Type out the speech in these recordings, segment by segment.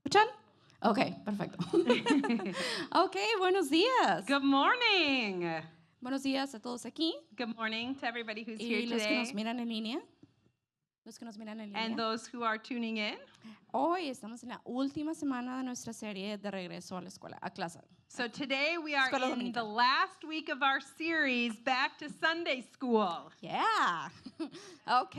¿Escuchan? Ok, perfecto. Ok, buenos días. Good morning. Buenos días a todos aquí Good morning to everybody who's here y los que nos today miran en línea. Los que nos miran en and línea. those who are tuning in. Hoy estamos en la última semana de nuestra serie de regreso a la escuela, a clase. So today we are Escuela in the dominical. last week of our series, Back to Sunday School. Yeah. Ok.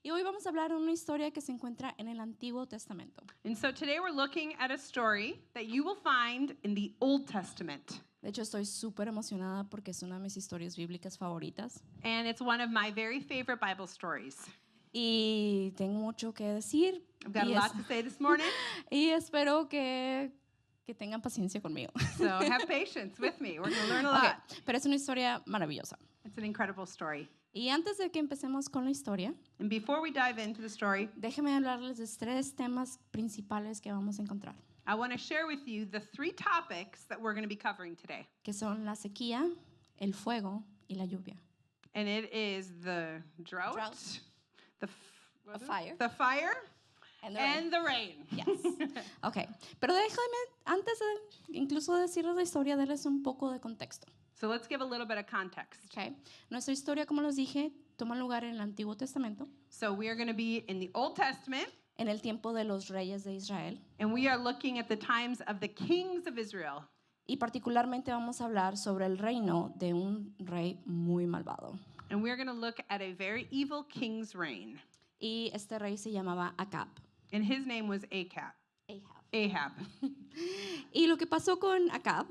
Y hoy vamos a hablar de una historia que se encuentra en el Antiguo Testamento. And so today we're looking at a story that you will find in the Old Testament. De hecho, estoy súper emocionada porque es una de mis historias bíblicas favoritas. And it's one of my very favorite Bible stories. Y tengo mucho que decir. I've got a Y lot to say this morning, y espero que tengan paciencia conmigo. so have patience with me. We're going to learn a lot. Okay, pero es una historia maravillosa. It's an incredible story. Y antes de que empecemos con la historia, And before we dive into the story, déjenme hablarles de 3 temas principales que vamos a encontrar, I want to share with you the 3 topics that we're going to be covering today. que son la sequía, el fuego y la lluvia. And it is the drought, A fire. the fire, And the rain. and the rain. Yes. Okay, pero déjenme, antes de incluso decirles la historia, darles un poco de contexto. So let's give a little bit of context. Okay. Nuestra historia, como les dije, toma lugar en el Antiguo Testamento, So we are going to be in the Old Testament, en el tiempo de los reyes de Israel. and we are looking at the times of the kings of Israel. Y particularmente vamos a hablar sobre el reino de un rey muy malvado. And we're going to look at a very evil king's reign. Y este rey se llamaba Acab. And his name was Ahab. Ahab. Ahab. Y lo que pasó con Acab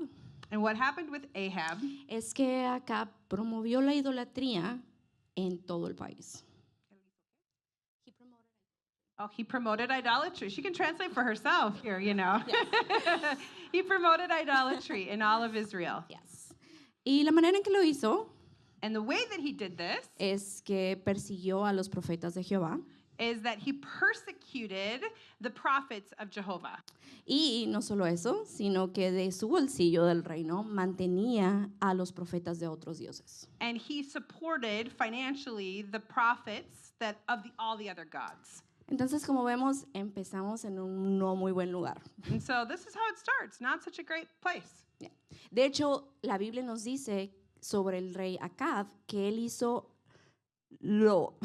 And what happened with Ahab es que Acab promovió la idolatría en todo el país. he promoted idolatry. She can translate for herself here, you know. Yes. He promoted idolatry in all of Israel. Yes. Y la manera en que lo hizo And the way that he did this es que persiguió a los profetas de Jehová. is that he persecuted the prophets of Jehovah. Y no solo eso, sino que de su bolsillo del reino mantenía a los profetas de otros dioses. And he supported financially the prophets that of all the other gods. Entonces, como vemos, empezamos en un no muy buen lugar. And so this is how it starts. Not such a great place. Yeah. De hecho, la Biblia nos dice sobre el rey Acab que él hizo lo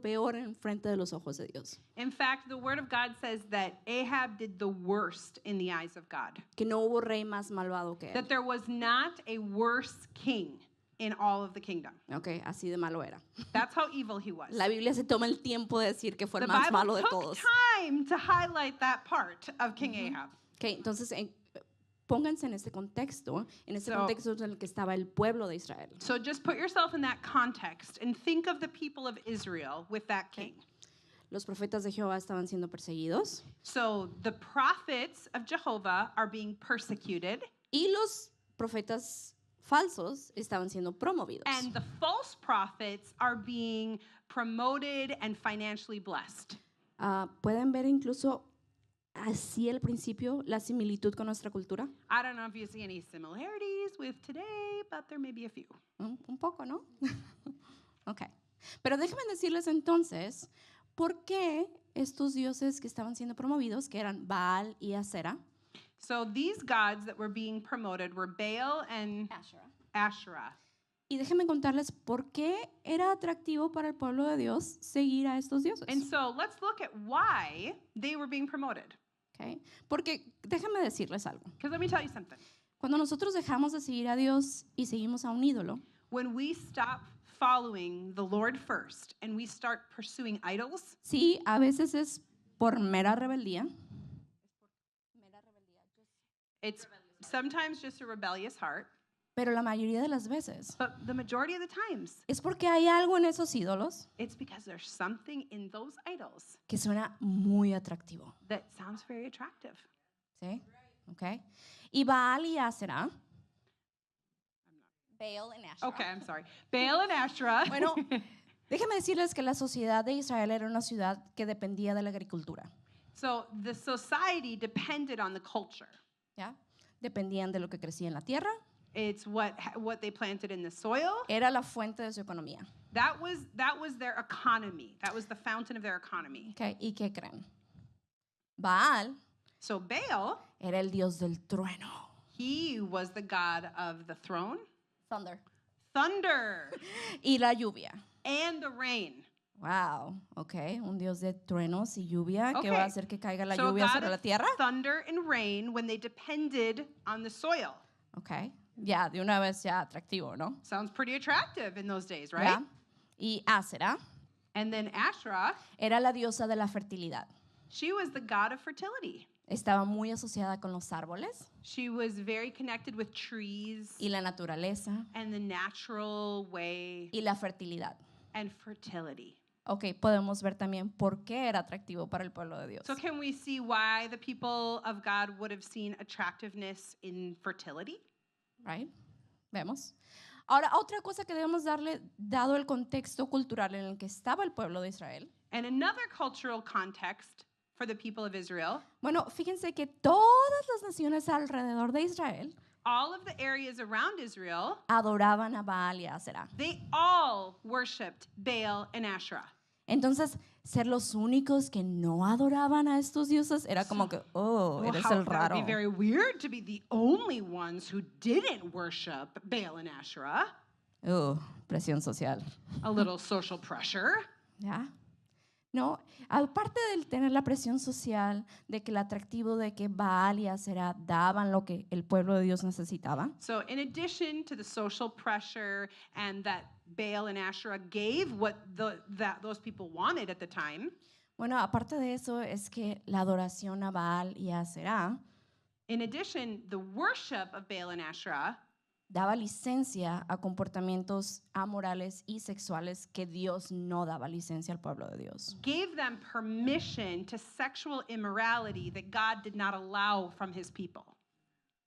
peor en frente de los ojos de Dios. In fact, the word of God says that Ahab did the worst in the eyes of God. Que no hubo rey más malvado que él. That there was not a worse king in all of the kingdom. Okay, así de malo era. That's how evil he was. La Biblia se toma el tiempo de decir que fue The el más Bible malo de took todos. time to highlight that part of King Ahab. Okay, entonces pónganse en este contexto, en este So- contexto en el que estaba el pueblo de Israel. So just put yourself in that context and think of the people of Israel with that king. Los profetas de Jehová estaban siendo perseguidos So the prophets of Jehovah are being persecuted, y los profetas falsos estaban siendo promovidos. and the false prophets are being promoted and financially blessed. Pueden ver incluso así al principio la similitud con nuestra cultura. I don't know if you see any similarities with today, but there may be a few. Un poco, ¿no? Ok. Pero déjenme decirles entonces, ¿por qué estos dioses que estaban siendo promovidos, que eran Baal y Asera, So these gods that were being promoted were Baal and Asherah. y déjenme contarles por qué era atractivo para el pueblo de Dios seguir a estos dioses? And so let's look at why they were being promoted. Okay. Porque déjenme decirles algo. Because let me tell you something. Cuando nosotros dejamos de seguir a Dios y seguimos a un ídolo, When we stop following the Lord first and we start pursuing idols, sí, a veces es por mera rebeldía. it's sometimes just a rebellious heart, Pero la mayoría de las veces but the majority of the times, es porque hay algo en esos ídolos it's because there's something in those idols que suena muy atractivo. that sounds very attractive. ¿Sí? Okay. Y Baal y Asera. Baal and Asherah. Okay, I'm sorry. Baal and Asherah. Bueno, déjenme decirles que la sociedad de Israel era una ciudad que dependía de la agricultura. So the society depended on the culture. ¿Ya? Dependían de lo que crecía en la tierra It's what they planted in the soil. Era la fuente de su economía. That was their economy. That was the fountain of their economy. Okay. ¿Y qué creen? Baal So Baal, era el dios del trueno. he was the god of the throne, Thunder. thunder, Y la lluvia. and the rain. Wow, okay, un dios de truenos y lluvia que Okay. va a hacer que caiga la So lluvia god sobre la of tierra. thunder and rain when they depended on the soil. Okay, ya, de una vez ya atractivo, ¿no? Sounds pretty attractive in those days, right? ¿Ya? Y Asera And then Asherah, era la diosa de la fertilidad. she was the god of fertility. Estaba muy asociada con los árboles She was very connected with trees y la naturaleza and the natural way y la fertilidad. and fertility. Ok, podemos ver también por qué era atractivo para el pueblo de Dios. So can we see why the people of God would have seen attractiveness in fertility? Right? ¿Vemos? Ahora, otra cosa que debemos darle, dado el contexto cultural en el que estaba el pueblo de Israel. And another cultural context for the people of Israel, Bueno, fíjense que todas las naciones alrededor de Israel all of the areas around Israel, adoraban a Baal y a Asera. they all worshipped Baal and Asherah. Entonces, ser los únicos que no adoraban a estos dioses era como que, oh, eres el That would raro. be very weird to be the only ones who didn't worship Baal and Asherah. Presión social. A little social pressure. ¿Ya? No, aparte de tener la presión social, de que el atractivo de que Baal y Asera daban lo que el pueblo de Dios necesitaba, So in addition to the social pressure and that Baal and Asherah gave what those people wanted at the time, bueno, aparte de eso es que la adoración a Baal y a Asera in addition, the worship of Baal and Asherah daba licencia a comportamientos amorales y sexuales que Dios no daba licencia al pueblo de Dios. gave them permission to sexual immorality that God did not allow from his people.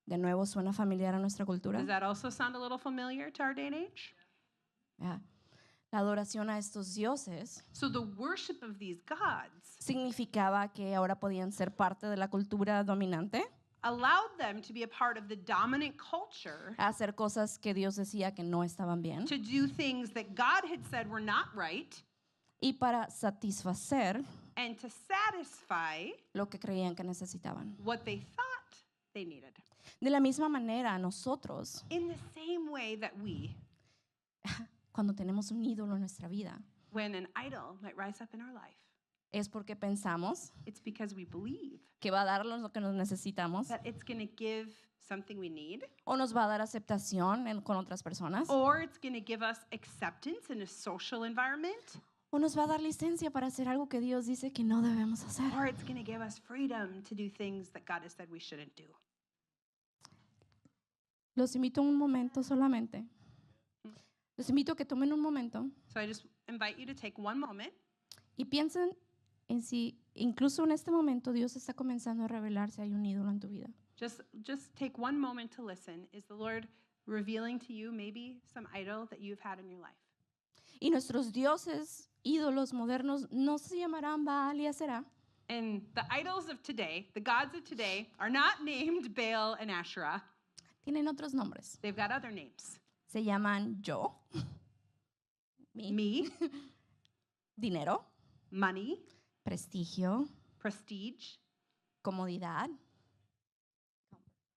De nuevo, ¿suena familiar a nuestra cultura? Does that also sound a little familiar to our day and age? Ya. La adoración a estos dioses So the worship of these gods significaba que ahora podían ser parte de la cultura dominante, allowed them to be a part of the dominant culture, a hacer cosas que Dios decía que no estaban bien, to do things that God had said were not right, y para satisfacer and to satisfy lo que creían que necesitaban. what they thought they needed. De la misma manera, nosotros, In the same way that we, cuando tenemos un ídolo en nuestra vida, when an idol might rise up in our life, es porque pensamos it's because we believe que va a darnos lo que nos necesitamos, that it's going to give something we need, o nos va a dar aceptación con otras personas, or it's going to give us acceptance in a social environment, o nos va a dar licencia para hacer algo que Dios dice que no debemos hacer. or it's going to give us freedom to do things that God has said we shouldn't do. Los invito un momento solamente. Los invito a que tomen un momento So I just invite you to take one moment y piensen en si incluso en este momento Dios está comenzando a revelar si hay un ídolo en tu vida. Just take one moment to listen. Is the Lord revealing to you maybe some idol that you've had in your life? Y nuestros dioses, ídolos modernos, no se llamarán Baal y Asera, And the idols of today, the gods of today, are not named Baal and Asherah. tienen otros nombres. They've got other names. Se llaman yo, Me, dinero, money, prestigio, prestige, comodidad,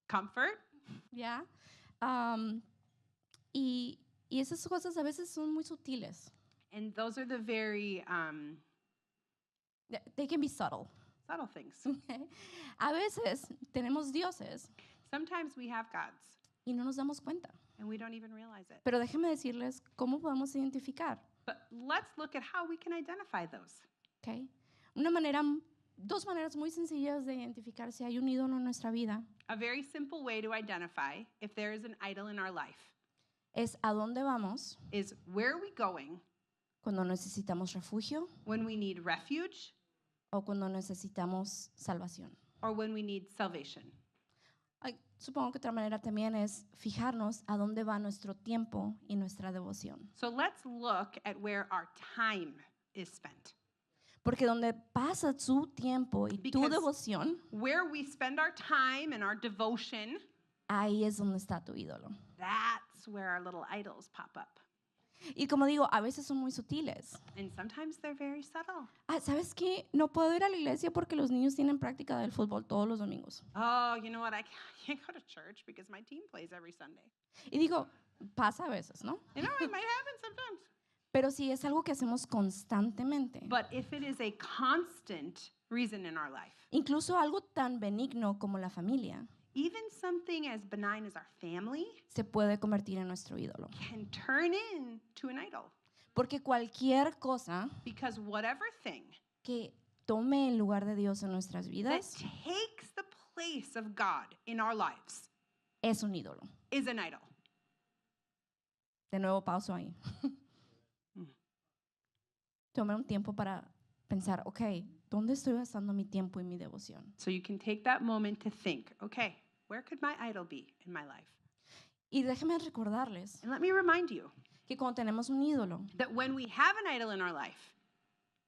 comfort. ¿ya? Y esas cosas a veces son muy sutiles. And those are the very They can be subtle. subtle things. Okay. A veces tenemos dioses Sometimes we have gods y no nos damos cuenta. and we don't even realize it. Pero déjenme decirles cómo podemos identificar. But let's look at how we can identify those. Okay. Dos maneras muy sencillas de identificar si hay un ídolo en nuestra vida A very simple way to identify if there is an idol in our life es a dónde vamos is where are we going cuando necesitamos refugio when we need refuge o cuando necesitamos salvación. or when we need salvation. Supongo que otra manera también es fijarnos a dónde va nuestro tiempo y nuestra devoción. So let's look at where our time is spent. Porque donde pasa tu tiempo y tu Because- devoción, Where we spend our time and our devotion, ahí es donde está tu ídolo. That's where our little idols pop up. Y como digo, a veces son muy sutiles. And sometimes they're very subtle. ¿Sabes qué? No puedo ir a la iglesia porque los niños tienen práctica del fútbol todos los domingos. Oh, you know what? I can't go to church because my team plays every Sunday. Y digo, pasa a veces, ¿no? You know, it might happen sometimes. Pero si es algo que hacemos constantemente, But if it is a constant reason in our life, incluso algo tan benigno como la familia, even something as benign as our family se puede convertir en nuestro ídolo. can turn into an idol. Porque cualquier cosa Because whatever thing que tome el lugar de Dios en nuestras that vidas takes the place of God in our lives es un ídolo. is an idol. De nuevo pauso ahí. Tome un tiempo para pensar, ok, ¿dónde estoy gastando mi tiempo y mi devoción? So you can take that moment to think, okay, where could my idol be in my life? Y déjenme recordarles And let me remind you que cuando tenemos un ídolo, that when we have an idol in our life,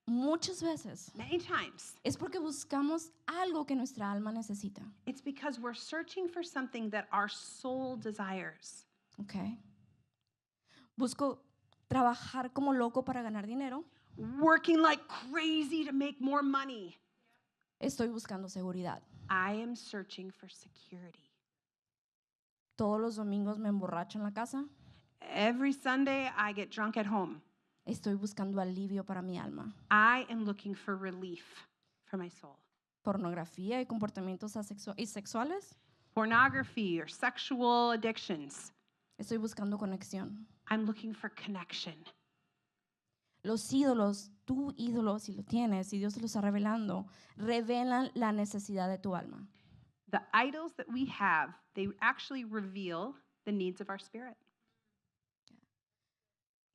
muchas veces many times, es porque buscamos algo que nuestra alma necesita. it's because we're searching for something that our soul desires. Okay. Busco trabajar como loco para ganar dinero. Working like crazy to make more money. Estoy buscando seguridad. I am searching for security. Todos los domingos me emborracho en la casa. Every Sunday, I get drunk at home. Estoy buscando alivio para mi alma. I am looking for relief for my soul. Pornografía y comportamientos sexuales. Pornography or sexual addictions. Estoy buscando conexión. I'm looking for connection. Los ídolos, tu ídolo, si lo tienes, si Dios te lo está revelando, revelan la necesidad de tu alma. The idols that we have, they actually reveal the needs of our spirit.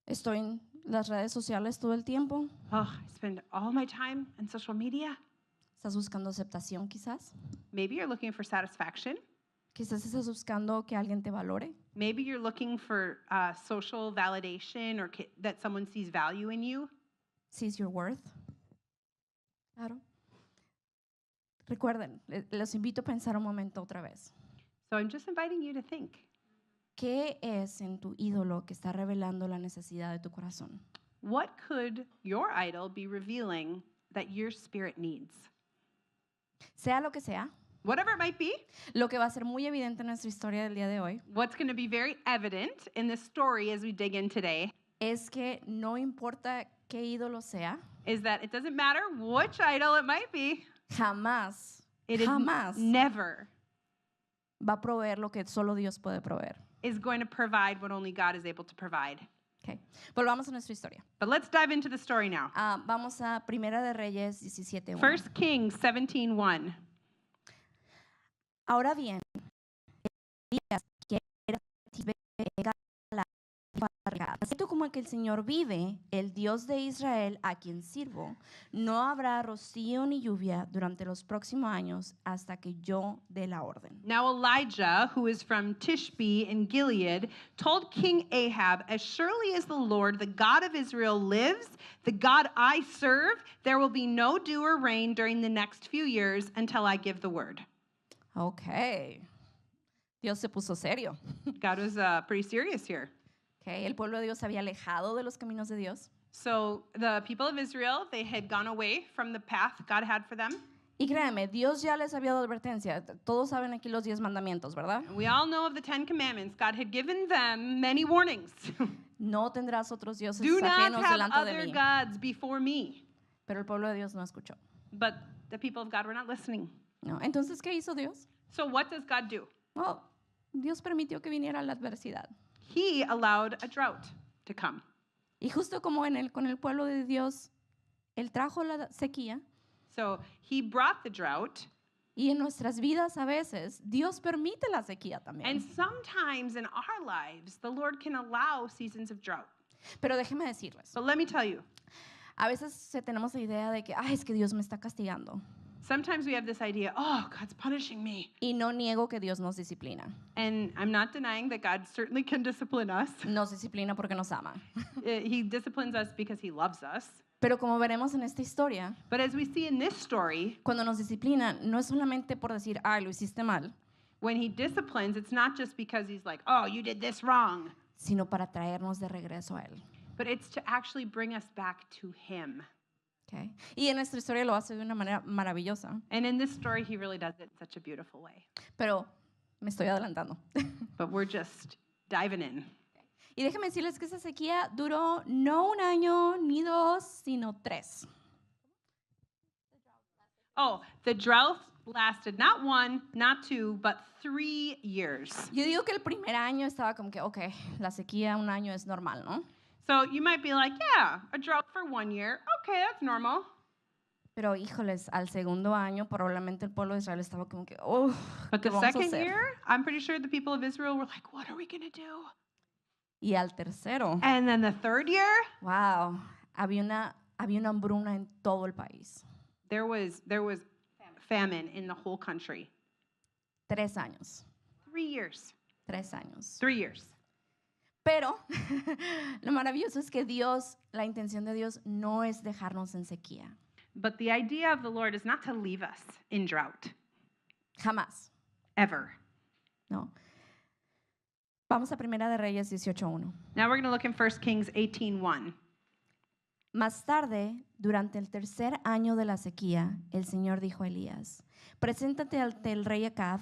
Estoy en las redes sociales todo el tiempo. Oh, I spend all my time on social media. ¿Estás buscando aceptación quizás? Maybe you're looking for satisfaction. Quizás estás buscando que alguien te valore. Maybe you're looking for social validation or that someone sees value in you. Sees your worth. Claro. Recuerden, los invito a pensar un momento otra vez. So I'm just inviting you to think. ¿Qué es en tu ídolo que está revelando la necesidad de tu corazón? What could your idol be revealing that your spirit needs? Sea lo que sea, Whatever it might be, lo que va a ser muy evidente en nuestra historia del día de hoy what's going to be very evident in this story as we dig in today es que no importa qué ídolo sea, is that it doesn't matter which idol it might be, jamás, it is jamás never va a proveer lo que solo Dios puede proveer. is going to provide what only God is able to provide. Okay. Volvamos a nuestra historia. But let's dive into the story now. Vamos a Primera de Reyes 17:1. 1 Kings 17:1. Ahora bien, siento como que el Señor vive, el Dios de Israel a quien sirvo, no habrá rocío ni lluvia durante los próximos años hasta que yo dé la orden. Now Elijah, who is from Tishbe in Gilead, told King Ahab, as surely as the Lord, the God of Israel, lives, the God I serve, there will be no dew or rain during the next few years until I give the word. Okay. Dios se puso serio. God was pretty serious here. Okay. El pueblo de Dios se había alejado de los caminos de Dios. So the people of Israel, they had gone away from the path God had for them. Y créanme, Dios ya les había dado advertencia. Todos saben aquí los 10 mandamientos, ¿verdad? We all know of the 10 Commandments. God had given them many warnings. No tendrás otros dioses Do not ajenos have delante de other mí. gods before me. Pero el pueblo de Dios no escuchó. But the people of God were not listening. No. Entonces, ¿qué hizo Dios? So what does God do? Well, Dios permitió que viniera la adversidad. He allowed a drought to come. Y justo como con el pueblo de Dios, Él trajo la sequía. So he brought the drought. Y en nuestras vidas a veces, Dios permite la sequía también. And sometimes in our lives, the Lord can allow seasons of drought. Pero déjeme decirles, But let me tell you, a veces tenemos la idea de que, es que Dios me está castigando. sometimes we have this idea, oh, God's punishing me. Y no niego que Dios nos disciplina. And I'm not denying that God certainly can discipline us. Nos disciplina porque nos ama. He disciplines us because he loves us. Pero como veremos en esta historia, But as we see in this story, cuando nos disciplina, no es solamente por decir, lo hiciste mal. When he disciplines, it's not just because he's like, oh, you did this wrong, sino para traernos de regreso a Él. but it's to actually bring us back to him. Okay. Y en nuestra historia lo hace de una manera maravillosa, And in this story, he really does it in such a beautiful way. pero me estoy adelantando. But we're just diving in. Y déjenme decirles que esa sequía duró no un año ni dos, sino 3. Oh, the drought lasted not 1, not 2, but 3 years. Yo digo que el primer año estaba como que, ok, la sequía un año es normal, ¿no? So you might be like, yeah, a drought for 1 year. Okay, that's normal. Pero híjoles, al segundo año probablemente el pueblo de Israel estaba como que, oh, But ¿qué the vamos a second hacer? year, I'm pretty sure the people of Israel were like, what are we going to do? Y al tercero, And then the third year, wow, había una hambruna en todo el país. there was famine in the whole country. 3 años, 3 years. 3 años. 3 years. Pero lo maravilloso es que Dios, la intención de Dios no es dejarnos en sequía. But the idea of the Lord is not to leave us in drought, Jamás, ever. ¿no? Vamos a Primera de Reyes 18:1. Now we're going to look in 1 Kings 18:1. Más tarde, durante el tercer año de la sequía, el Señor dijo a Elías, preséntate ante el rey Acab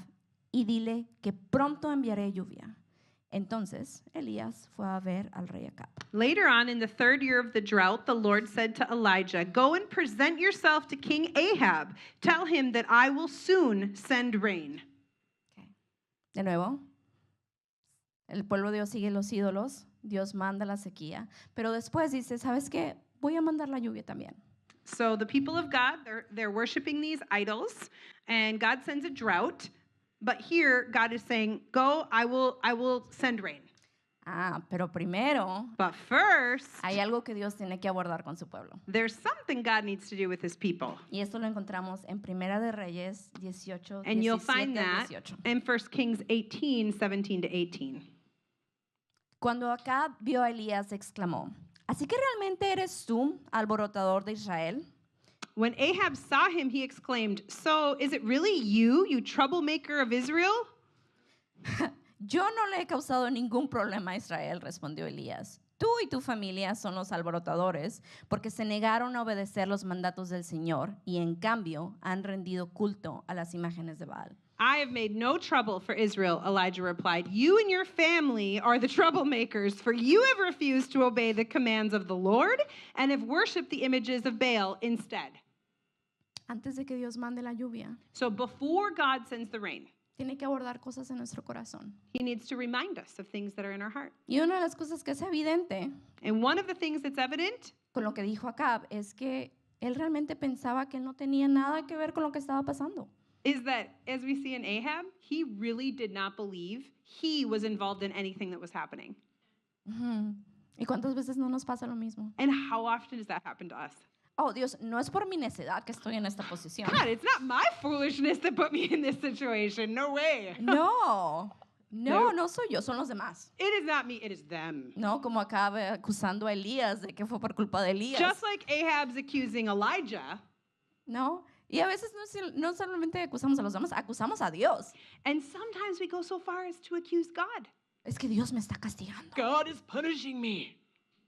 y dile que pronto enviaré lluvia. Entonces, Elías fue a ver al rey Acab. Later on, in the third year of the drought, the Lord said to Elijah, go and present yourself to King Ahab. Tell him that I will soon send rain. Okay. De nuevo, el pueblo de Dios sigue los ídolos, Dios manda la sequía, pero después dice, ¿sabes qué? Voy a mandar la lluvia también. So the people of God, they're worshiping these idols, and God sends a drought. But here, God is saying, go, I will send rain. Ah, pero primero But first, hay algo que Dios tiene que abordar con su pueblo. there's something God needs to do with his people. Y esto lo encontramos en Primera de Reyes 18, And you'll 17 find al that 18. in 1 Kings 18, 17 to 18. Cuando Acab vio a Elías, exclamó, ¿así que realmente eres tú, alborotador de Israel? When Ahab saw him, he exclaimed, so is it really you, you troublemaker of Israel? Yo no le he causado ningún problema a Israel, respondió Elías. Tú y tu familia son los alborotadores porque se negaron a obedecer los mandatos del Señor y en cambio han rendido culto a las imágenes de Baal. I have made no trouble for Israel, Elijah replied. You and your family are the troublemakers, for you have refused to obey the commands of the Lord and have worshipped the images of Baal instead. Antes de que Dios mande la lluvia, So before God sends the rain, tiene que abordar cosas en nuestro corazón. he needs to remind us of things that are in our heart. Y una de las cosas que es evidente And one of the things that's evident con lo que dijo Acab es que él realmente pensaba que él no tenía nada que ver con lo que estaba pasando. is that, as we see in Ahab, he really did not believe he was involved in anything that was happening. Ujú. ¿Y cuántas veces no nos pasa lo mismo? And how often does that happen to us? Oh, Dios, no es por mi necedad que estoy en esta posición. God, it's not my foolishness that put me in this situation. No way. No, No. no soy yo, son los demás. It is not me, it is them. No, como acaba acusando a Elías de que fue por culpa de Elías. Just like Ahab's accusing Elijah, No, y a veces no solamente acusamos a los demás, acusamos a Dios. and sometimes we go so far as to accuse God. Es que Dios me está castigando. God is punishing me.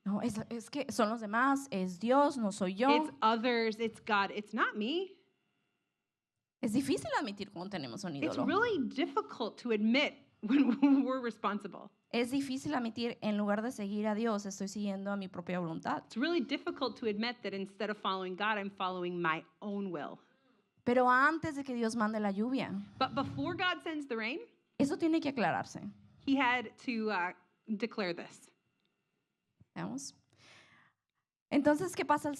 No, es que son los demás, es Dios, no soy yo. It's others, it's God, it's not me. Es difícil admitir cuando tenemos un It's ídolo. really difficult to admit when we're responsible. Es difícil admitir, en lugar de seguir a Dios, estoy siguiendo a mi propia voluntad. It's really difficult to admit that instead of following God, I'm following my own will. Pero antes de que Dios mande la lluvia, But before God sends the rain, eso tiene que aclararse. he had to declare this. Veamos. Entonces, ¿qué pasa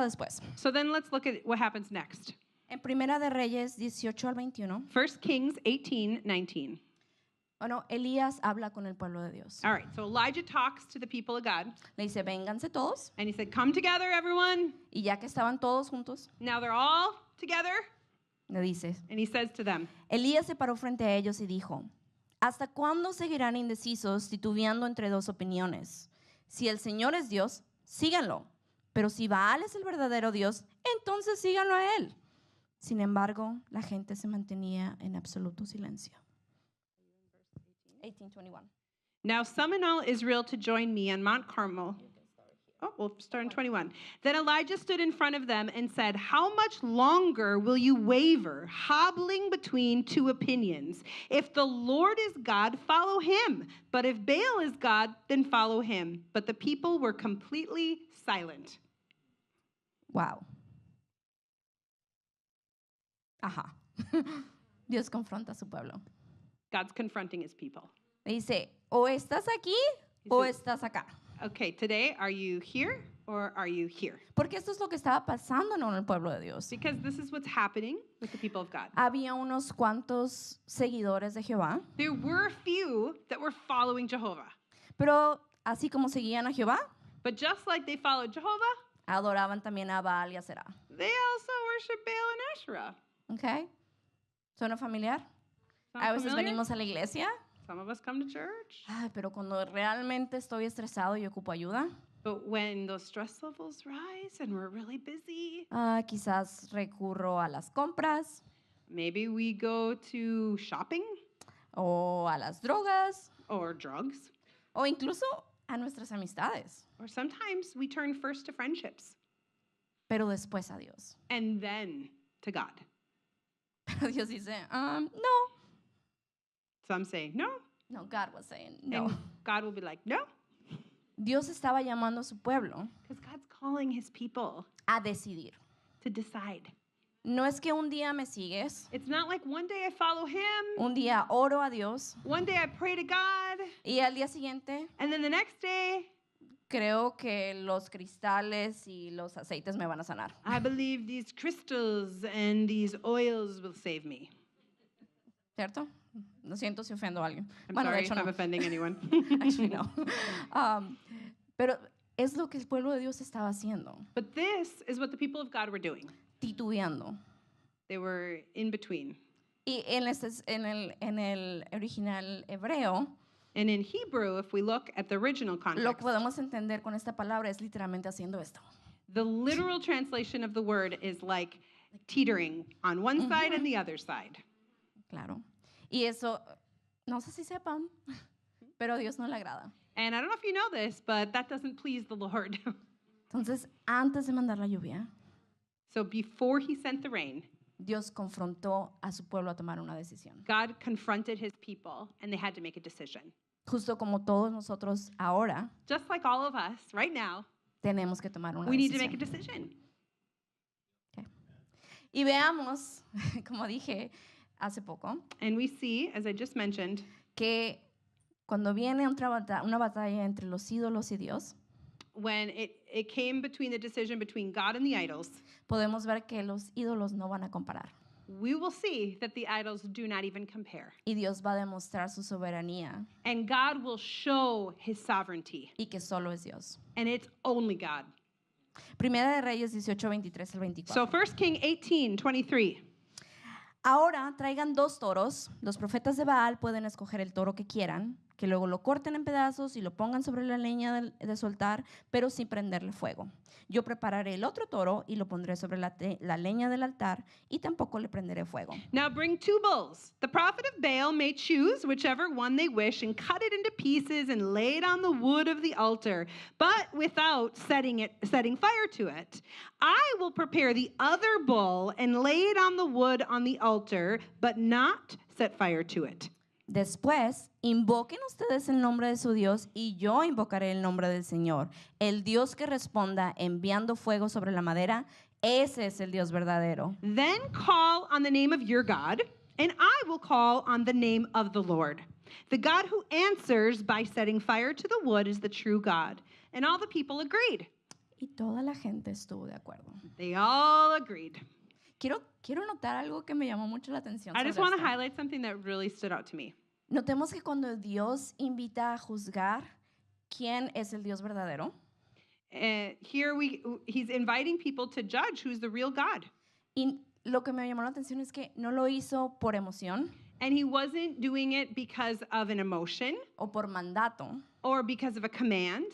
después? So then let's look at what happens next. En Primera de Reyes 18 al 21, 1 Kings 18, 19. bueno, Elías habla con el pueblo de Dios. All right, so Elijah talks to the people of God, Le dice, vénganse todos. and he said, come together, everyone. Y ya que estaban todos juntos, Now they're all together, le dice, and he says to them, Elías se paró frente a ellos y dijo, ¿hasta cuándo seguirán indecisos titubeando entre dos opiniones? Si el Señor es Dios, síganlo. Pero si Baal es el verdadero Dios, entonces síganlo a él. Sin embargo, la gente se mantenía en absoluto silencio. 18:21. Now summon all Israel to join me on Mount Carmel. Oh, we'll start in 21. Then Elijah stood in front of them and said, how much longer will you waver, hobbling between two opinions? If the Lord is God, follow him. But if Baal is God, then follow him. But the people were completely silent. Wow. Ajá. Dios confronta a su pueblo. God's confronting his people. Le dice, o estás aquí o estás acá. Okay, today, are you here or are you here? Porque esto es lo que estaba pasando en el pueblo de Dios. Because this is what's happening with the people of God. Había unos cuantos seguidores de Jehová, There were a few that were following Jehovah. pero así como seguían a Jehová, But just like they followed Jehovah, adoraban también a Baal y a Será. they also worship Baal and Asherah. ¿Ok? ¿Suena familiar? Sound A veces familiar? venimos a la iglesia, Some of us come to church. ay, pero cuando realmente estoy estresado y ocupo ayuda, But when those stress levels rise and we're really busy, quizás recurro a las compras maybe we go to shopping o a las drogas or drugs, o incluso a nuestras amistades, or sometimes we turn first to friendships pero después a Dios. and then to God. Pero Dios dice, no. Some say no, No, God was saying no. and God will be like, no, Dios estaba llamando a su pueblo because God's calling his people a decidir. to decide. No es que un día me sigues, It's not like one day I follow him, un día oro a Dios one day I pray to God, y al día siguiente and then the next day creo que los cristales y los aceites me van a sanar. I believe these crystals and these oils will save me. ¿Cierto? Lo siento si ofendo a alguien. I'm Bueno, de sorry hecho if I'm no. offending anyone. Actually, no. Pero es lo que el pueblo de Dios estaba haciendo, But this is what the people of God were doing. titubeando. They were in between. Y en el original hebreo, And in Hebrew, if we look at the original lo context, que podemos entender con esta palabra es literalmente haciendo esto. the literal translation of the word is like teetering on one side and the other side. Claro. Y eso, no sé si sepan, pero a Dios no le agrada. And I don't know if you know this, but that doesn't please the Lord. Entonces, antes de mandar la lluvia, So before he sent the rain, Dios confrontó a su pueblo a tomar una decisión. God confronted his people and they had to make a decision. Justo como todos nosotros ahora Just like all of us right now, tenemos que tomar una we need to make a decisión. decision. Okay. Y veamos, como dije hace poco, And we see, as I just mentioned, que cuando viene una batalla entre los ídolos y Dios, when it came between the decision between God and the idols, podemos ver que los ídolos no van a comparar. we will see that the idols do not even compare. Y Dios va a demostrar su soberanía And God will show his sovereignty. y que solo es Dios. And it's only God. Primera de Reyes 18, 23 al 24. So 1 King 18:23. Ahora traigan 2 toros. Los profetas de Baal pueden escoger el toro que quieran, que luego lo corten en pedazos y lo pongan sobre la leña de soltar, pero sin prenderle fuego. Yo prepararé el otro toro y lo pondré sobre la leña del altar y tampoco le prenderé fuego. Now bring 2 bulls. The prophet of Baal may choose whichever one they wish and cut it into pieces and lay it on the wood of the altar, but without setting fire to it. I will prepare the other bull and lay it on the wood on the altar, but not set fire to it. Después, invoquen ustedes el nombre de su Dios y yo invocaré el nombre del Señor. El Dios que responda enviando fuego sobre la madera, ese es el Dios verdadero. Then call on the name of your God, and I will call on the name of the Lord. The God who answers by setting fire to the wood is the true God. And all the people agreed. Y toda la gente estuvo de acuerdo. They all agreed. Quiero notar algo que me llamó mucho la atención. I just sobre want to esto. highlight something that really stood out to me. Notemos que cuando Dios invita a juzgar quién es el Dios verdadero, Here he's inviting people to judge who's the real God. y lo que me llamó la atención es que no lo hizo por emoción And he wasn't doing it because of an emotion o por mandato, or because of a command,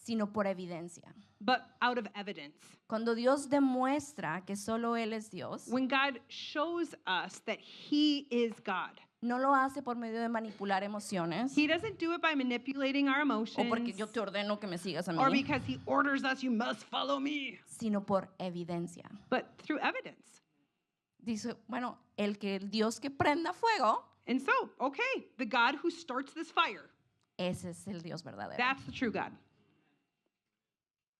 sino por evidencia. but out of evidence. Cuando Dios demuestra que solo Él es Dios, When God shows us that He is God, no lo hace por medio de manipular emociones He doesn't do it by manipulating our o emotions porque yo te ordeno que me sigas a or mí, because He orders us, you must follow me, sino por evidencia. but through evidence. Dice, bueno, el Dios que prenda fuego, And so, okay, the God who starts this fire, ese es el Dios verdadero. that's the true God.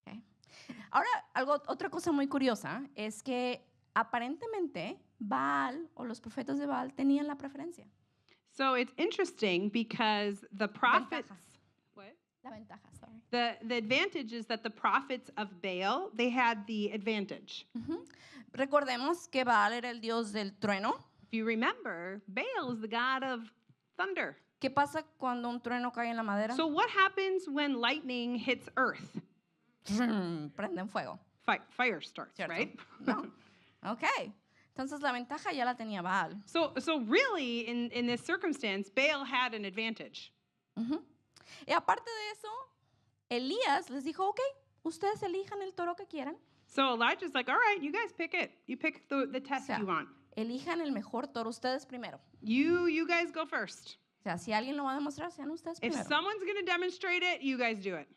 Okay. Ahora, otra cosa muy curiosa es que aparentemente Baal o los profetas de Baal tenían la preferencia. So it's interesting because the prophets, what? La ventaja, sorry. The advantage is that the prophets of Baal, they had the advantage. Recordemos que Baal era el dios del trueno. If you remember, Baal is the god of thunder. ¿Qué pasa cuando un trueno cae en la madera? So what happens when lightning hits earth? Prenden fuego. Fire starts, ¿Cierto? right? No. Ok. Entonces la ventaja ya la tenía Baal. So really, in this circumstance, Baal had an advantage. Y aparte de eso, Elías les dijo, ok, ustedes elijan el toro que quieran. So Elijah's like, all right, you guys pick it. You pick the test O sea, you want. elijan el mejor toro ustedes primero. You guys go first. O sea, si alguien lo va a demostrar, sean ustedes If primero. someone's going to demonstrate it, you guys do it.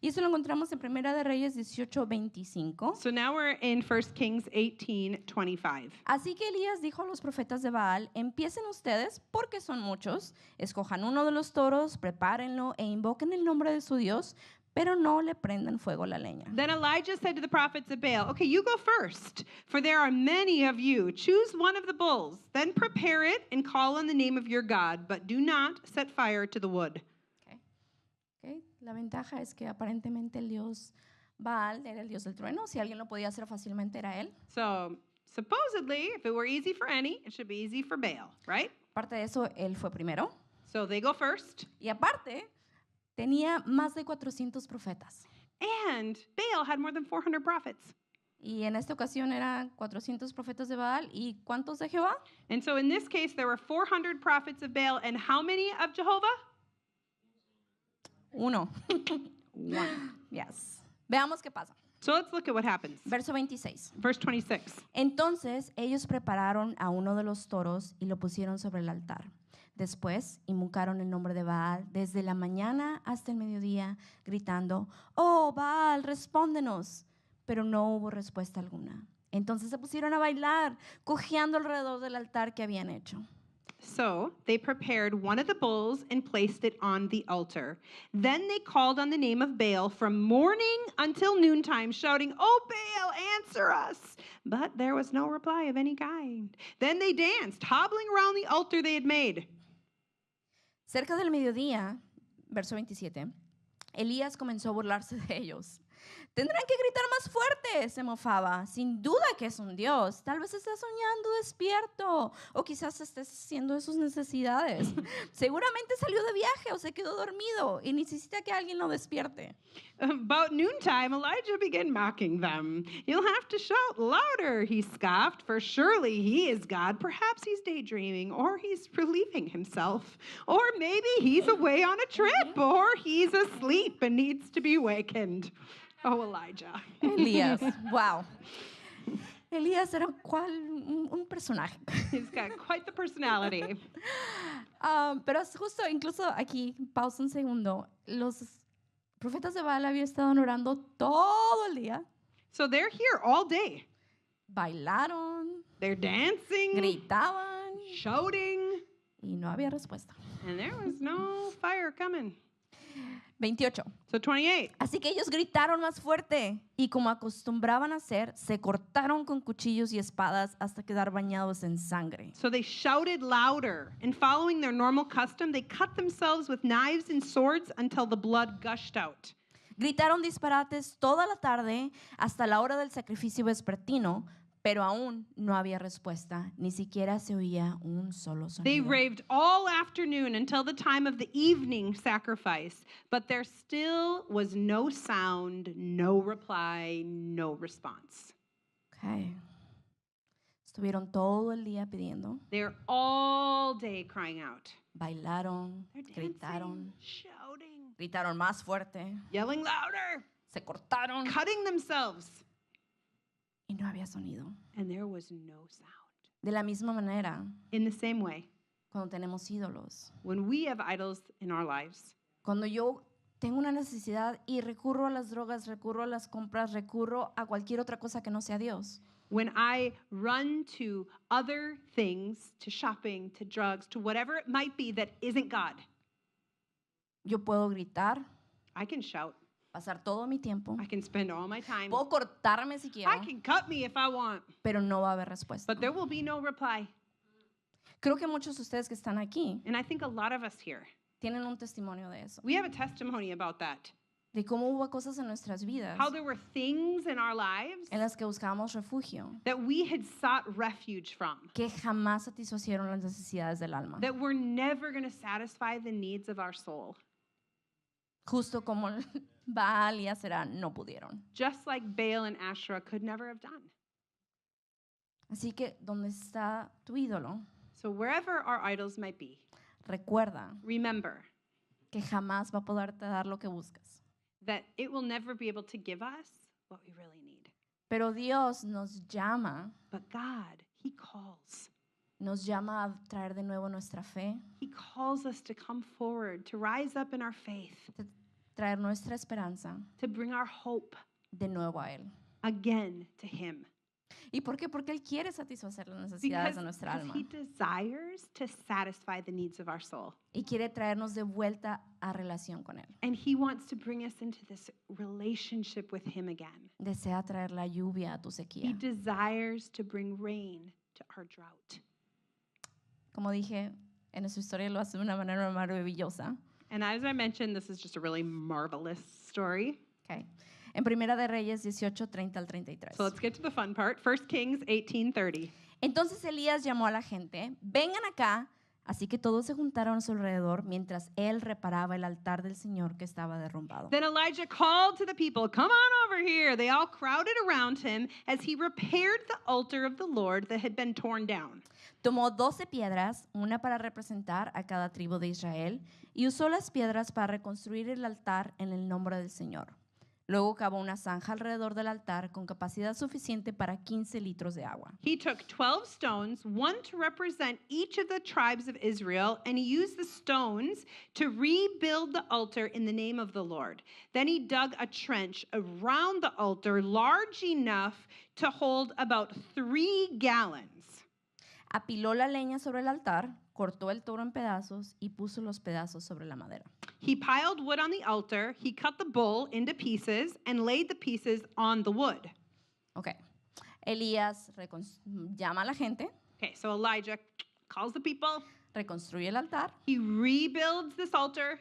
Y eso lo encontramos en Primera de Reyes 18:25. So now we're in 1 Kings 18:25. Así que Elías dijo a los profetas de Baal, empiecen ustedes, porque son muchos, escojan uno de los toros, prepárenlo e invoquen el nombre de su Dios, pero no le prendan fuego a la leña. Then Elijah said to the prophets of Baal, okay, you go first, for there are many of you. Choose one of the bulls, then prepare it and call on the name of your God, but do not set fire to the wood. Okay. La ventaja es que aparentemente el dios Baal era el dios del trueno. Si alguien lo podía hacer fácilmente era él. So supposedly, if it were easy for any, it should be easy for Baal, right? Aparte de eso, él fue primero. So they go first. Y aparte, tenía más de 400 profetas. And Baal had more than 400 prophets. Y en esta ocasión eran 400 profetas de Baal. ¿Y cuántos de Jehová? And so in this case, there were 400 prophets of Baal. And how many of Jehovah? Uno. One. Yes. Veamos qué pasa. So let's look at what happens. Verso 26. Verse 26. Entonces ellos prepararon a uno de los toros y lo pusieron sobre el altar. Después invocaron el nombre de Baal desde la mañana hasta el mediodía, gritando, oh Baal, respóndenos. Pero no hubo respuesta alguna. Entonces se pusieron a bailar, cojeando alrededor del altar que habían hecho. So they prepared one of the bulls and placed it on the altar. Then they called on the name of Baal from morning until noontime, shouting, "Oh, Baal, answer us!" But there was no reply of any kind. Then they danced, hobbling around the altar they had made. Cerca del mediodía, verso 27, Elías comenzó a burlarse de ellos. Tendrán que gritar más fuerte, se mofaba. Sin duda que es un Dios. Tal vez esté soñando despierto o quizás esté haciendo sus necesidades. Seguramente salió de viaje o se quedó dormido y necesita que alguien lo despierte. About noontime, Elijah began mocking them. "You'll have to shout louder," he scoffed, "for surely he is God. Perhaps he's daydreaming, or he's relieving himself, or maybe he's away on a trip, or he's asleep and needs to be awakened." Oh, Elijah. Elías, wow. Elías era un personaje. He's got quite the personality. Pero justo incluso aquí, pausa un segundo, los profetas de Baal habían estado orando todo el día. So they're here all day. Bailaron, They're dancing, gritaban shouting, y no había respuesta. and there was no fire coming. 28. So 28. Así que ellos gritaron más fuerte y como acostumbraban a hacer, se cortaron con cuchillos y espadas hasta quedar bañados en sangre. So they shouted louder, and following their normal custom, they cut themselves with knives and swords until the blood gushed out. Gritaron disparates toda la tarde hasta la hora del sacrificio vespertino, pero aún no había respuesta, ni siquiera se oía un solo They sonido. raved all afternoon until the time of the evening sacrifice, but there still was no sound, no reply, no response. Okay. Estuvieron todo el día pidiendo, They're all day crying out. bailaron, They're dancing, gritaron, shouting. gritaron más fuerte, yelling louder, se cortaron cutting themselves. y no había sonido. And there was no sound. De la misma manera, In the same way, cuando tenemos ídolos, when we have idols in our lives, cuando yo tengo una necesidad y recurro a las drogas, recurro a las compras, recurro a cualquier otra cosa que no sea Dios, when I run to other things, to shopping, to drugs, to whatever it might be that isn't God, yo puedo gritar, I can shout. pasar todo mi tiempo, I can spend all my time. puedo cortarme si quiero, I can cut me if I want, pero no va a haber respuesta. but there will be no reply. Creo que muchos de ustedes que están aquí And I think a lot of us here, tienen un testimonio de eso, we have a testimony about that. de cómo hubo cosas en nuestras vidas How there were things in our lives en las que buscábamos refugio, that we had sought refuge from, que jamás satisfacieron las necesidades del alma. that were never going to satisfy the needs of our soul. Justo como Baal y Asera no pudieron. Just like Baal and Asherah could never have done. Así que, ¿dónde está tu ídolo? So wherever our idols might be, Recuerda remember que jamás va a poderte dar lo que buscas. that it will never be able to give us what we really need. Pero Dios nos llama But God, He calls. a traer de nuevo nuestra fe, He calls us to come forward, to rise up in our faith, de traer nuestra esperanza to bring our hope de nuevo a Él. again to Him. ¿Y por qué? Porque Él quiere satisfacer las necesidades de nuestra Because alma He desires to satisfy the needs of our soul. y quiere traernos de vuelta a relación con Él. And He wants to bring us into this relationship with Him again. Desea traer la lluvia a tu He sequía. desires to bring rain to our drought. Como dije, en su historia lo hace de una manera maravillosa. And as I mentioned, this is just a really marvelous story. Okay. En Primera de Reyes 18:30 al 33. So let's get to the fun part. 1 Kings 18:30. Entonces Elías llamó a la gente, vengan acá. Así que todos se juntaron a su alrededor mientras él reparaba el altar del Señor que estaba derrumbado. Then Elijah called to the people, "Come on over here." They all crowded around him as he repaired the altar of the Lord that had been torn down. Tomó 12 piedras, una para representar a cada tribu de Israel, y usó las piedras para reconstruir el altar en el nombre del Señor. Luego cavó una zanja alrededor del altar con capacidad suficiente para 15 litros de agua. He took 12 stones, one to represent each of the tribes of Israel, and he used the stones to rebuild the altar in the name of the Lord. Then he dug a trench around the altar large enough to hold about 3 gallons. Apiló la leña sobre el altar, cortó el toro en pedazos y puso los pedazos sobre la madera. He piled wood on the altar, he cut the bull into pieces, and laid the pieces on the wood. Ok. Elías llama a la gente, Okay, so Elijah calls the people. reconstruye el altar, He rebuilds this altar.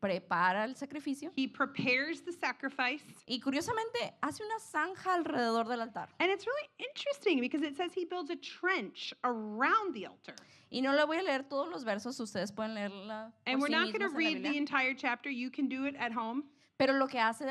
prepara el sacrificio He prepares the sacrifice. y curiosamente hace una zanja alrededor del altar. And it's really interesting because it says he builds a trench around the altar. Y no le voy a leer todos los versos, ustedes pueden leerla And por we're sí not going to mismos en la read the Biblia. entire chapter. You can do it at home. Pero lo que hace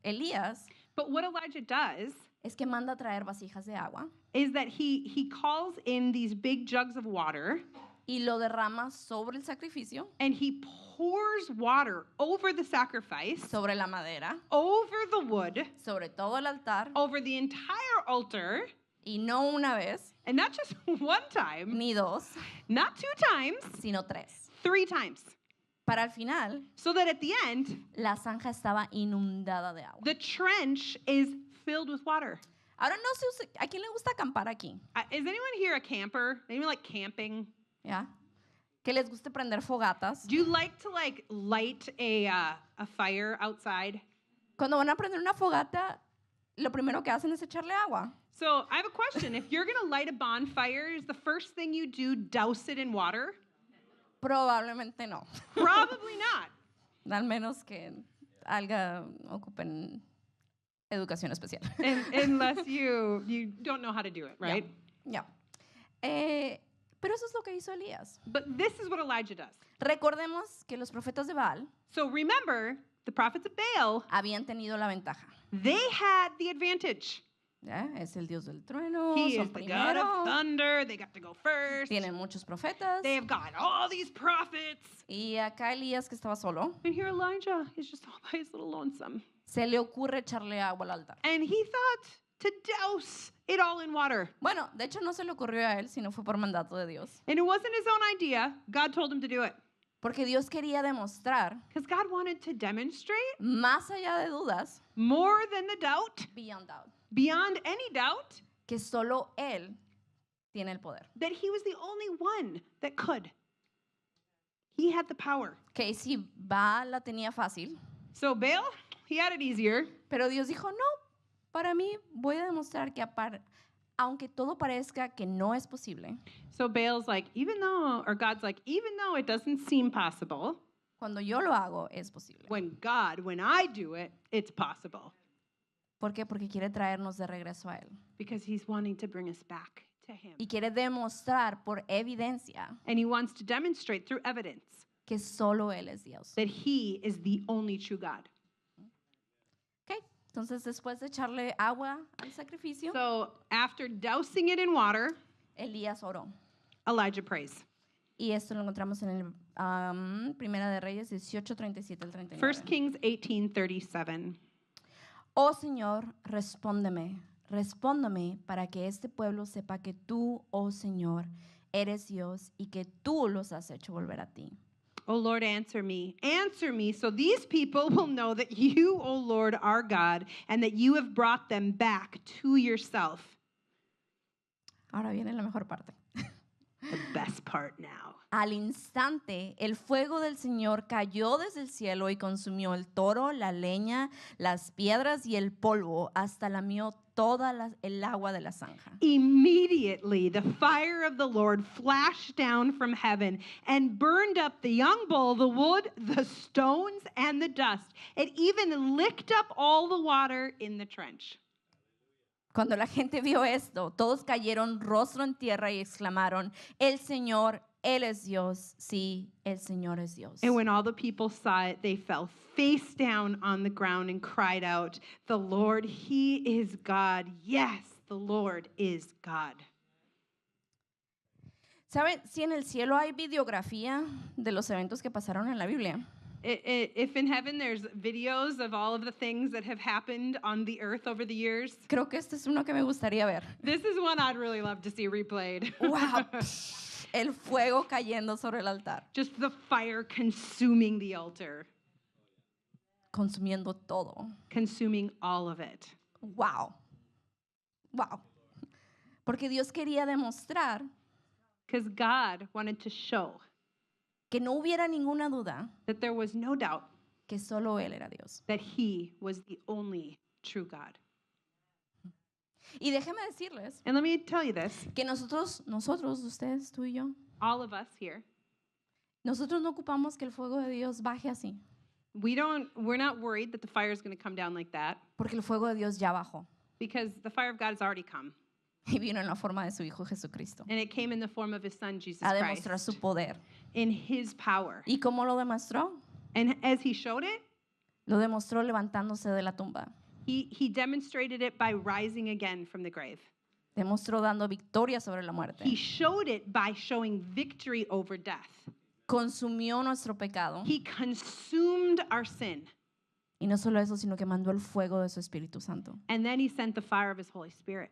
Elías But what Elijah does es que manda a traer vasijas de agua is that he calls in these big jugs of water y lo derrama sobre el sacrificio, and he pours water over the sacrifice, sobre la madera, over the wood, sobre todo el altar, over the entire altar, y no una vez, and not just one time, ni dos, not 2 times, sino 3. 3 times. Para el final, So that at the end, la zanja estaba inundada de agua. the trench is filled with water. Ahora no sé, ¿a quién le gusta acampar aquí? Is anyone here a camper? Anyone like camping? ¿Ya? Que les guste prender fogatas. Do you like to light a fire outside? Cuando van a prender una fogata, lo primero que hacen es echarle agua. So I have a question. If you're going to light a bonfire, is the first thing you do douse it in water? Probablemente no. Probably not. Al menos que ocupen educación especial. Unless you don't know how to do it, right? Ya. Pero eso es lo que hizo Elías. But this is what Elijah does. Recordemos que los profetas de Baal So remember, the prophets of Baal, habían tenido la ventaja. they had the advantage. Es el Dios del trueno, He son is the God of primero, thunder. They got to go first. tienen muchos profetas. They have got all these prophets. Y acá Elías, que estaba solo, And here Elijah is just all by his little lonesome. se le ocurre echarle agua al altar. And he thought to douse it all in water. Bueno, de hecho no se le ocurrió a él, sino fue por mandato de Dios. And it wasn't his own idea. God told him to do it. Porque Dios quería demostrar, Because God wanted to demonstrate más allá de dudas, more than the doubt, beyond doubt, beyond any doubt, que solo Él tiene el poder. that he was the only one that could. He had the power. Que si Baal la tenía fácil, So Baal, he had it easier. pero Dios dijo, no, para mí voy a demostrar que aunque todo parezca que no es posible, So Baal's like, God's like, even though it doesn't seem possible, cuando yo lo hago es posible. when I do it, it's possible. ¿Por qué? Porque quiere traernos de regreso a Él. Because he's wanting to bring us back to him. Y quiere demostrar por evidencia And he wants to demonstrate through evidence que solo Él es Dios. that he is the only true God. ¿Ok? Entonces, después de echarle agua al sacrificio, So after dousing it in water, Elías oró. Elijah prays. Y esto lo encontramos en el Primera de Reyes 18:37 al 39. 1 Kings 18:37. Oh Señor, respóndeme para que este pueblo sepa que tú, oh Señor, eres Dios y que tú los has hecho volver a ti. Oh Lord, answer me, so these people will know that you, oh Lord, are God, and that you have brought them back to yourself. Ahora viene la mejor parte. The best part now. Al instante, el fuego del Señor cayó desde el cielo y consumió el toro, la leña, las piedras y el polvo, hasta lamió toda el agua de la zanja. Immediately, the fire of the Lord flashed down from heaven and burned up the young bull, the wood, the stones, and the dust. It even licked up all the water in the trench. Cuando la gente vio esto, todos cayeron rostro en tierra y exclamaron, el Señor, Él es Dios. Sí, el Señor es Dios. And when all the people saw it, they fell face down on the ground and cried out, the Lord, He is God. Yes, the Lord is God. ¿Saben? Si en el cielo hay videografía de los eventos que pasaron en la Biblia, If in heaven there's videos of all of the things that have happened on the earth over the years, creo que este es uno que me gustaría ver. this is one I'd really love to see replayed. ¡Wow! El fuego cayendo sobre el altar, Just the fire consuming the altar, consumiendo todo. consuming all of it. ¡Wow! ¡Wow! Porque Dios quería demostrar Because God wanted to show que no hubiera ninguna duda that there was no doubt que solo Él era Dios. that He was the only true God. Y déjeme decirles And let me tell you this, que nosotros, ustedes, tú y yo, all of us here, nosotros no ocupamos que el fuego de Dios baje así, we're not worried that the fire is going to come down like that, porque el fuego de Dios ya bajó because the fire of God has already come. y vino en la forma de su Hijo Jesucristo And it came in the form of His Son, Jesus a demostrar Christ, su poder. in His power. ¿Y cómo lo demostró? And as He showed it, Lo demostró levantándose de la tumba. He demonstrated it by rising again from the grave. Demostró dando victoria sobre la muerte. He showed it by showing victory over death. Consumió nuestro pecado. He consumed our sin. Y no solo eso, sino que mandó el fuego de su Espíritu Santo. And then He sent the fire of His Holy Spirit.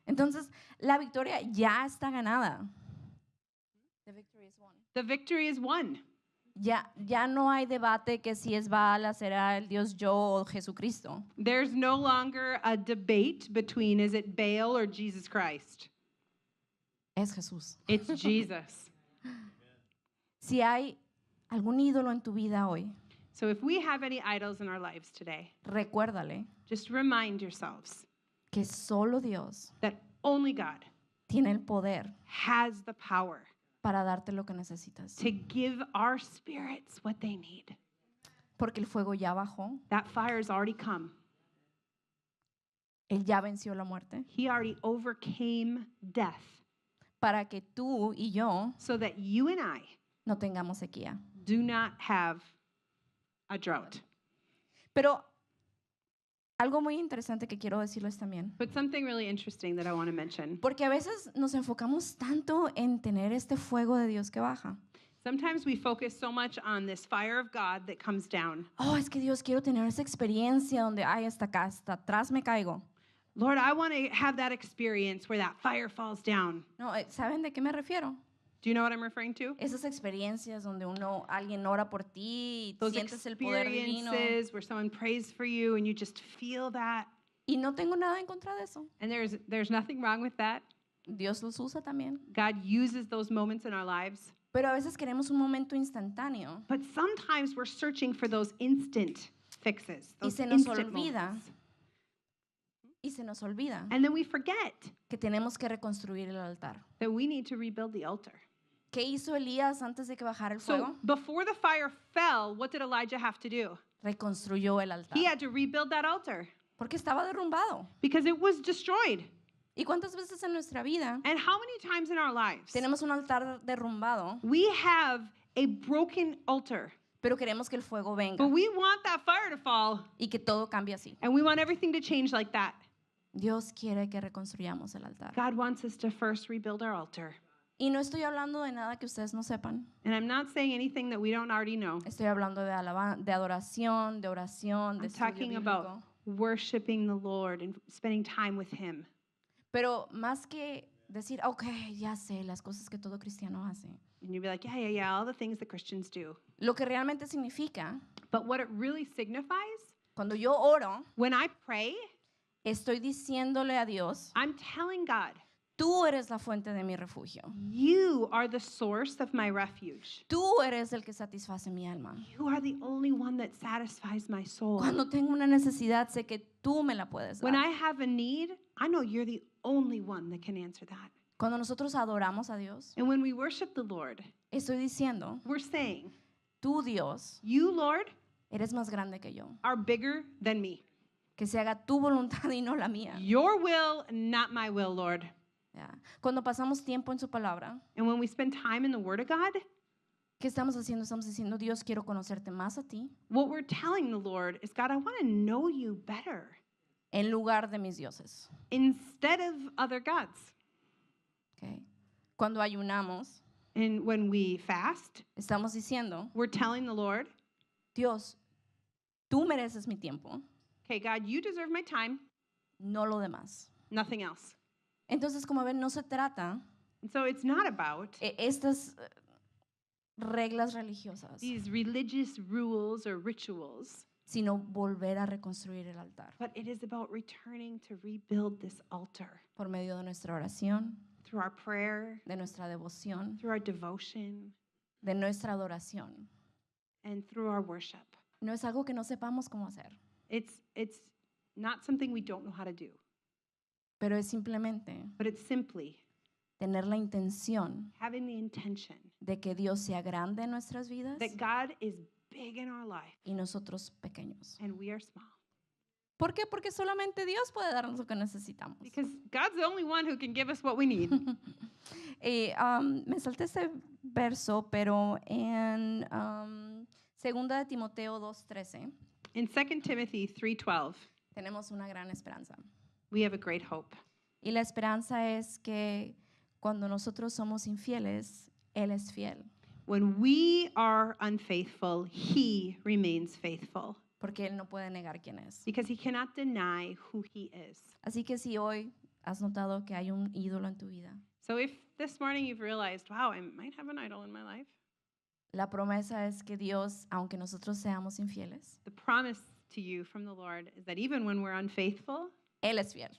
Entonces, la victoria ya está ganada. The victory is won. The victory is won. Ya no hay debate que si es Baal, será el Dios yo o Jesucristo. There's no longer a debate between is it Baal or Jesus Christ. Es Jesús. It's Jesus. Si hay algún ídolo en tu vida hoy, So if we have any idols in our lives today, recuérdale just remind yourselves que solo Dios that only God tiene el poder has the power para darte lo que necesitas. to give our spirits what they need. Porque el fuego ya bajó, That fire's already come. Él ya venció la muerte, He already overcame death para que tú y yo so that you and I no tengamos sequía. do not have a drought. Pero algo muy interesante que quiero decirles también. But something really interesting that I want to mention. Porque a veces nos enfocamos tanto en tener este fuego de Dios que baja. Sometimes we focus so much on this fire of God that comes down. Oh, es que Dios, quiero tener esa experiencia donde, ay, hasta acá, hasta atrás me caigo. Lord, I want to have that experience where that fire falls down. No, ¿saben de qué me refiero? Do you know what I'm referring to? Esas experiencias donde alguien ora por ti y Those sientes el poder divino. experiences where someone prays for you and you just feel that. Y no tengo nada en contra de eso. And there's nothing wrong with that. Dios los usa también. God uses those moments in our lives. Pero a veces queremos un momento instantáneo. But sometimes we're searching for those instant fixes, Y those se nos instant olvida. moments. Y se nos olvida And then we forget que tenemos que reconstruir el altar. that we need to rebuild the altar. ¿Qué hizo Elías antes de que bajara el So fuego? before the fire fell, what did Elijah have to do? Reconstruyó el altar. He had to rebuild that altar Porque estaba derrumbado. because it was destroyed. ¿Y cuántas veces en nuestra vida And how many times in our lives tenemos un altar derrumbado, we have a broken altar, pero queremos que el fuego venga but we want that fire to fall y que todo cambie así? and we want everything to change like that. Dios quiere que reconstruyamos el altar. God wants us to first rebuild our altar. Y no estoy hablando de nada que ustedes no sepan. And I'm not saying anything that we don't already know. Estoy hablando de de adoración, de oración, de I'm estudio talking bíblico. about worshiping the Lord and spending time with Him. Pero más que decir, ok, ya sé las cosas que todo cristiano hace. And you'd be like, yeah, all the things that Christians do. Lo que realmente significa, But what it really signifies, cuando yo oro, when I pray, estoy diciéndole a Dios, I'm telling God, tú eres la fuente de mi refugio. you are the source of my refuge. Tú eres el que satisface mi alma. You are the only one that satisfies my soul. Cuando tengo una necesidad, sé que tú me la puedes When dar. I have a need, I know you're the only one that can answer that. Cuando nosotros adoramos a Dios, And when we worship the Lord, estoy diciendo, we're saying, tú Dios, you, Lord, eres más grande que yo. are bigger than me. Que se haga tu voluntad y no la mía. Your will, not my will, Lord. Ya. Cuando pasamos tiempo en su palabra, And when we spend time in the Word of God, ¿qué estamos haciendo? Estamos diciendo, Dios, quiero conocerte más a ti what we're telling the Lord is, God, I want to know you better en lugar de mis dioses. instead of other gods. Okay. Cuando ayunamos, And when we fast, estamos diciendo, we're telling the Lord, Dios, tú mereces mi tiempo, okay, God, you deserve my time, no lo demás. nothing else. Entonces, como ven, no se trata And so it's not about estas reglas religiosas, these religious rules or rituals, sino volver a reconstruir el altar but it is about returning to rebuild this altar por medio de nuestra oración, through our prayer, de nuestra devoción, through our devotion, de nuestra adoración. and through our worship. No es algo que no sepamos cómo hacer, It's not something we don't know how to do, pero es simplemente but it's simply tener la intención having the intention de que Dios sea grande en nuestras vidas that God is big in our life y nosotros pequeños. and we are small. ¿Por qué? Porque solamente Dios puede darnos lo que necesitamos. Because God's the only one who can give us what we need. Y, me salté este verso, pero en 2 de Timoteo 2:13 In 2 Timothy 3:12, tenemos una gran esperanza. we have a great hope. Y la esperanza es que cuando nosotros somos infieles, Él es fiel. When we are unfaithful, He remains faithful Porque Él no puede negar quién es. because He cannot deny who He is. Así que si hoy has notado que hay un ídolo en tu vida, So if this morning you've realized, wow, I might have an idol in my life, la promesa es que Dios, aunque nosotros seamos infieles, the promise to you from the Lord is that even when we're unfaithful, Él es fiel.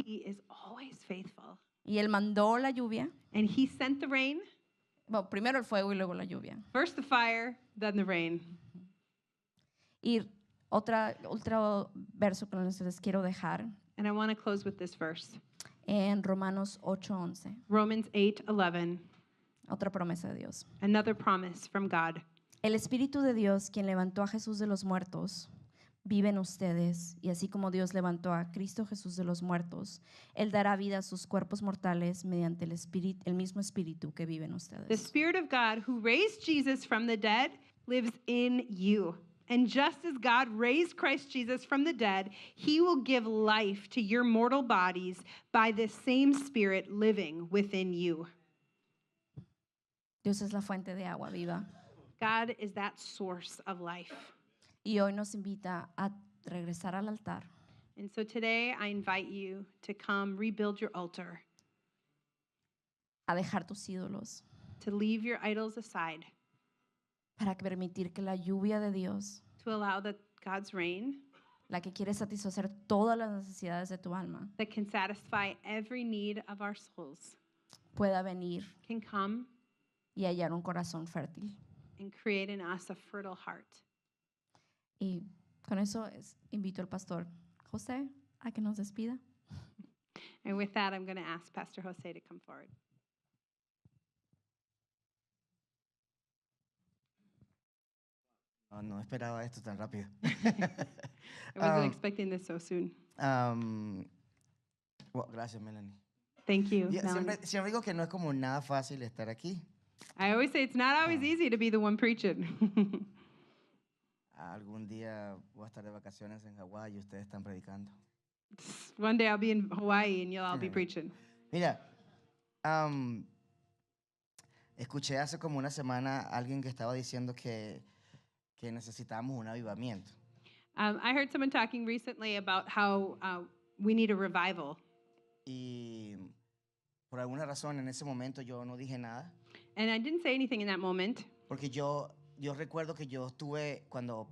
He is always faithful. Y Él mandó la lluvia, And He sent the rain, bueno, primero el fuego y luego la lluvia. first the fire, then the rain. Y otro verso que les quiero dejar And I want to close with this verse. en Romanos 8:11, Romans 8:11, otra promesa de Dios. another promise from God. El Espíritu de Dios, quien levantó a Jesús de los muertos, vive en ustedes, y así como Dios levantó a Cristo Jesús de los muertos, Él dará vida a sus cuerpos mortales mediante el mismo Espíritu que vive en The ustedes. Spirit of God who raised Jesus from the dead lives in you. And just as God raised Christ Jesus from the dead, he will give life to your mortal bodies by this same Spirit living within you. Dios es la fuente de agua viva. God is that source of life. Y hoy nos invita a regresar al altar, And so today I invite you to come rebuild your altar, a dejar tus ídolos, to leave your idols aside, para permitir que la lluvia de Dios, to allow that God's rain la que quiere satisfacer todas las necesidades de tu alma, that can satisfy every need of our souls pueda venir can come y hallar un corazón fértil. and create in us a fertile heart. Y con eso invito al pastor José a que nos despida. And with that, I'm going to ask Pastor Jose to come forward. No esperaba esto tan rápido. I wasn't expecting this so soon. Gracias, Melanie. Thank you, Yeah, Melanie. siempre digo que no es como nada fácil estar aquí. I always say it's not always easy to be the one preaching. Algún día voy a estar de vacaciones en Hawái y ustedes están predicando. One day I'll be in Hawaii and you'll all be preaching. Mira, escuché hace como una semana a alguien que estaba diciendo que necesitamos un avivamiento. I heard someone talking recently about how we need a revival. Y por alguna razón en ese momento yo no dije nada. And I didn't say anything in that moment Porque yo recuerdo que yo estuve cuando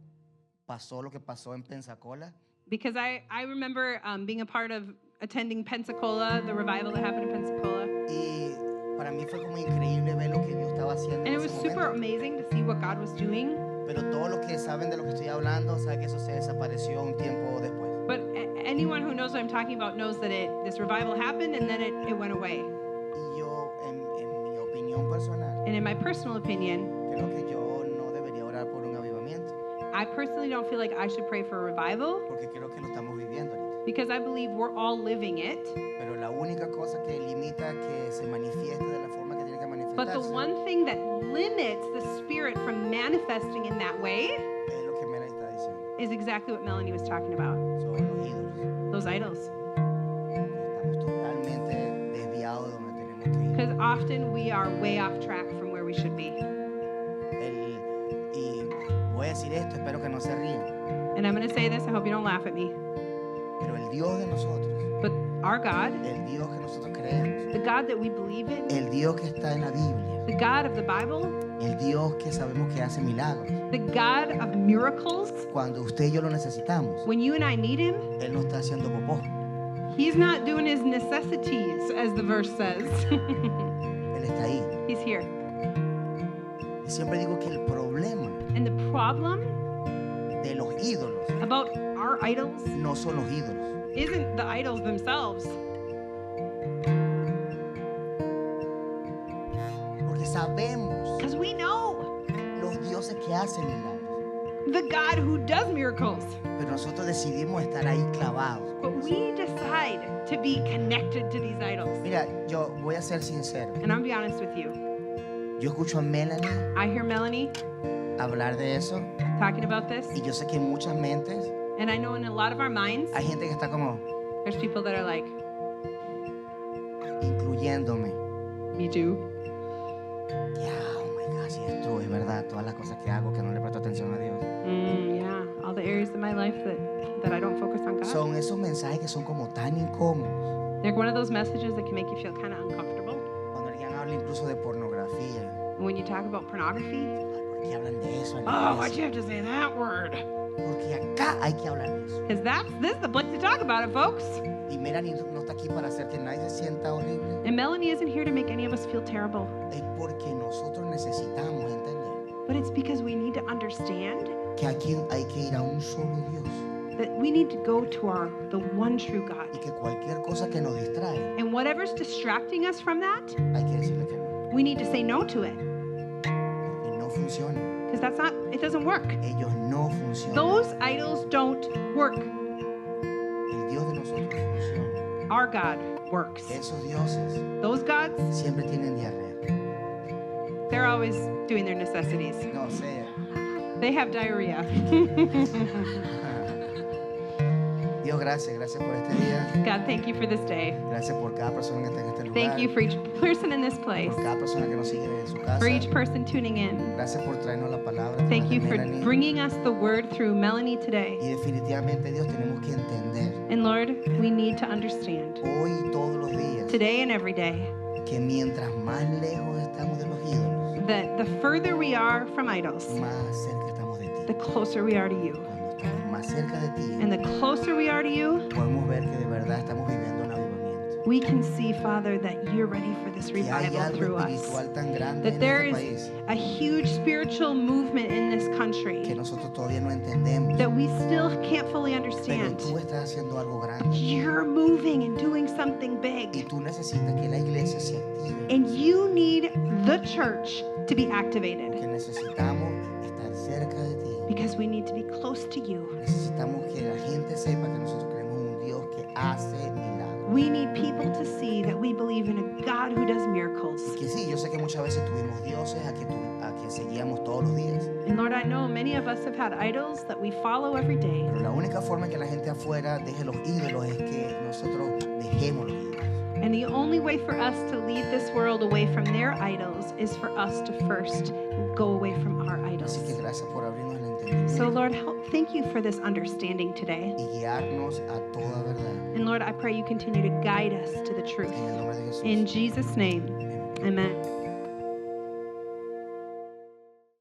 pasó lo que pasó en Pensacola. because I remember being a part of attending Pensacola, the revival that happened in Pensacola. Y para mí fue como increíble ver lo que Dios estaba haciendo And en it was ese super momento. amazing to see what God was doing. Pero todos los que saben de lo que estoy hablando saben que eso se desapareció un tiempo después. But anyone who knows what I'm talking about knows that this revival happened and then it went away. Y yo, en mi opinión personal, And in my personal opinion, creo que yo no debería orar por un avivamiento, I personally don't feel like I should pray for a revival porque creo que lo estamos viviendo ahorita. because I believe we're all living it. Pero la única cosa que limita que se manifieste de la forma que tiene que But the manifestarse one thing that limits the Spirit from manifesting in that way es lo que Mela está diciendo. is exactly what Melanie was talking about. Son los ídolos. Those idols. Estamos totalmente desviados de donde tenemos que ir. Because often we are way off track from where we should be. Y voy a decir esto, espero que no se rían. And I'm going to say this, I hope you don't laugh at me. Pero el Dios de nosotros, But our God, el Dios que nosotros creemos, the God that we believe in, el Dios que está en la Biblia, the God of the Bible, el Dios que sabemos que hace milagros, the God of miracles, cuando usted y yo lo necesitamos, when you and I need Him, Él no está haciendo popó. He's not doing His necessities, as the verse says. Él está ahí. He's here. Y siempre digo que el problema And the problem de los ídolos about our idols no son los ídolos. isn't the idols themselves. Porque sabemos Because we know los dioses que hacen milagros. the God who does miracles. Pero nosotros decidimos estar ahí clavados. But we decide to be connected to these idols. Mira, yo voy a ser sincero. And I'll be honest with you. Yo escucho a Melanie I hear Melanie hablar de eso talking about this. y yo sé que en muchas mentes And I know in a lot of our minds, hay gente que está como there's people that are like, incluyéndome. me too. Ya, oh my God, si esto es verdad, todas las cosas que hago que no le presto atención a Dios. Yeah, all the areas of my life that I don't focus on God. Son esos mensajes que son como tan incómodos. They're one of those messages that can make you feel kind of uncomfortable. Cuando alguien habla incluso de pornografía. And when you talk about pornography, ¿Por qué hablan de eso en la oh, why'd iglesia? you have to say that word? Porque acá hay que hablar de eso. Because this is the place to talk about it, folks. Y Melanie no está aquí para hacer que nadie se sienta horrible. And Melanie isn't here to make any of us feel terrible. Es porque nosotros necesitamos entender But it's because we need to understand que aquí hay que ir a un solo Dios. that we need to go to the one true God. Y que cualquier cosa que nos distrae, And whatever's distracting us from that, hay que decirle que no. we need to say no to it. Porque no funciona. Because it doesn't work. Ellos no funcionan. Those idols don't work. El Dios de nosotros funciona. Our God works. Esos dioses Those gods, siempre tienen diarrea. they're always doing their necessities. No, o sea, They have diarrhea. Dios, gracias por este día. God, thank you for this day. Gracias por cada persona que está en este lugar. Thank you for each person in this place, Por cada persona que nos sigue en su casa. for each person tuning in. Gracias por traernos la palabra. a Thank través de you for Melanie. bringing us the word through Melanie today. Y definitivamente, Dios, tenemos que entender And Lord, we need to understand hoy y todos los días today and every day que mientras más lejos estamos de los ídolos, that the further we are from idols, más cerca estamos de the ti. closer we are to you. Cuando estamos más cerca de ti, And the closer we are to you, podemos ver que de verdad estamos viviendo un avivamiento. we can see, Father, that you're ready for this Que hay revival algo through us. espiritual tan grande That en there este is país a huge spiritual movement in this que country nosotros todavía no entendemos. that we still can't fully Pero understand. tú estás haciendo algo grande You're moving and doing something y big. tú necesitas que la iglesia se active. And you need the church to be activated Que necesitamos estar cerca de ti. because we need to be close to you. Necesitamos que la gente sepa que nosotros creemos en un Dios que hace milagros. We need people to see that we believe in a God who does miracles. Y que sí, yo sé que muchas veces tuvimos dioses a que seguíamos todos los días. And Lord, I know many of us have had idols that we follow every day. Pero la única forma en que la gente afuera deje los ídolos es que nosotros dejemos los ídolos. And the only way for us to lead this world away from their idols is for us to first go away from our idols. Así que gracias por abrirnos el entendimiento So Lord, thank you for this understanding today. y guiarnos a toda verdad. And Lord, I pray you continue to guide us to the truth. En el nombre de Jesús. In Jesus' name, Amén. amen.